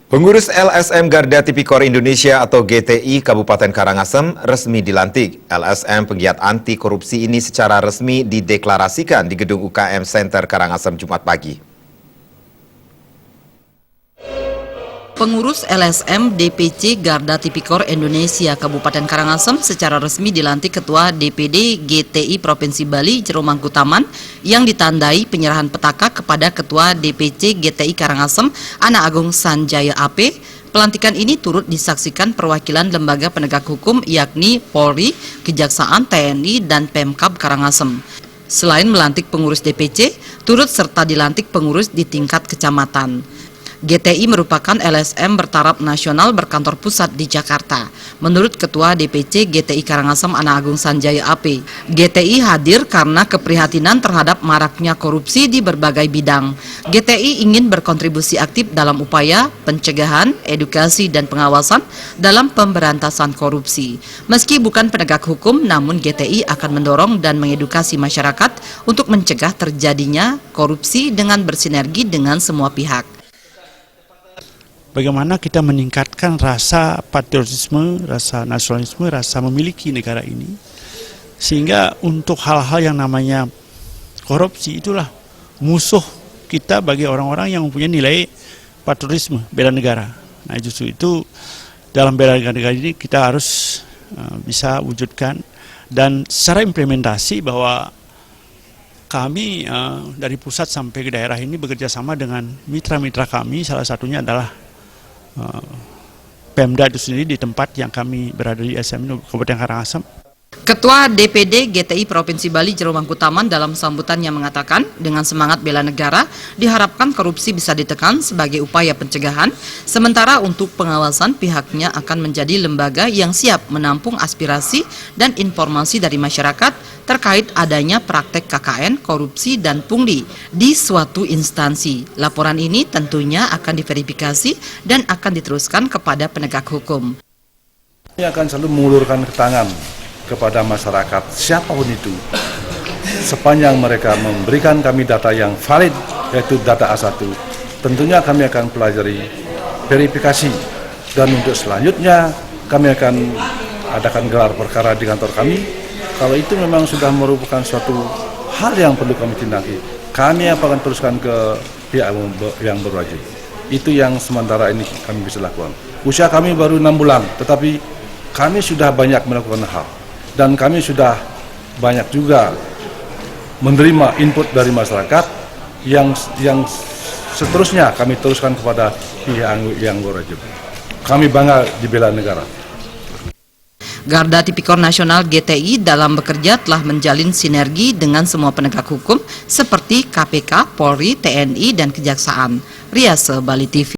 Pengurus LSM Garda Tipikor Indonesia atau GTI Kabupaten Karangasem resmi dilantik. LSM penggiat anti korupsi ini secara resmi dideklarasikan di gedung UKM Center Karangasem Jumat pagi. Pengurus LSM DPC Garda Tipikor Indonesia Kabupaten Karangasem secara resmi dilantik Ketua DPD GTI Provinsi Bali Jero Mangkutaman yang ditandai penyerahan petaka kepada Ketua DPC GTI Karangasem Ana Agung Sanjaya AP. Pelantikan ini turut disaksikan perwakilan lembaga penegak hukum yakni Polri, Kejaksaan, TNI, dan Pemkab Karangasem. Selain melantik pengurus DPC, turut serta dilantik pengurus di tingkat kecamatan. GTI merupakan LSM bertaraf nasional berkantor pusat di Jakarta. Menurut Ketua DPC GTI Karangasem Ana Agung Sanjaya AP, GTI hadir karena keprihatinan terhadap maraknya korupsi di berbagai bidang. GTI ingin berkontribusi aktif dalam upaya pencegahan, edukasi, dan pengawasan dalam pemberantasan korupsi. Meski bukan penegak hukum, namun GTI akan mendorong dan mengedukasi masyarakat untuk mencegah terjadinya korupsi dengan bersinergi dengan semua pihak. Bagaimana kita meningkatkan rasa patriotisme, rasa nasionalisme, rasa memiliki negara ini. Sehingga untuk hal-hal yang namanya korupsi itulah musuh kita bagi orang-orang yang mempunyai nilai patriotisme, bela negara. Nah justru itu dalam bela negara ini kita harus bisa wujudkan. Dan secara implementasi bahwa kami dari pusat sampai ke daerah ini bekerja sama dengan mitra-mitra kami, salah satunya adalah Pemda itu sendiri di tempat yang kami berada di SM Kabupaten Karangasem. Ketua DPD GTI Provinsi Bali Jero Mangkutaman dalam sambutannya mengatakan dengan semangat bela negara diharapkan korupsi bisa ditekan sebagai upaya pencegahan, sementara untuk pengawasan pihaknya akan menjadi lembaga yang siap menampung aspirasi dan informasi dari masyarakat terkait adanya praktek KKN, korupsi, dan pungli di suatu instansi. Laporan ini tentunya akan diverifikasi dan akan diteruskan kepada penegak hukum. Ini akan selalu mengulurkan tangan kepada masyarakat siapapun itu, sepanjang mereka memberikan kami data yang valid, yaitu data A1, tentunya kami akan pelajari verifikasi, dan untuk selanjutnya kami akan adakan gelar perkara di kantor kami. Kalau itu memang sudah merupakan suatu hal yang perlu kami tindaki, kami akan teruskan ke pihak yang berwajib. Itu yang sementara ini kami bisa lakukan. Usia kami baru 6 bulan, tetapi kami sudah banyak melakukan hal. Dan kami sudah banyak juga menerima input dari masyarakat yang seterusnya kami teruskan kepada pihak yang berwajib. Kami bangga di bela negara. Garda Tipikor Nasional GTI dalam bekerja telah menjalin sinergi dengan semua penegak hukum seperti KPK, Polri, TNI, dan Kejaksaan. Riase, Bali TV.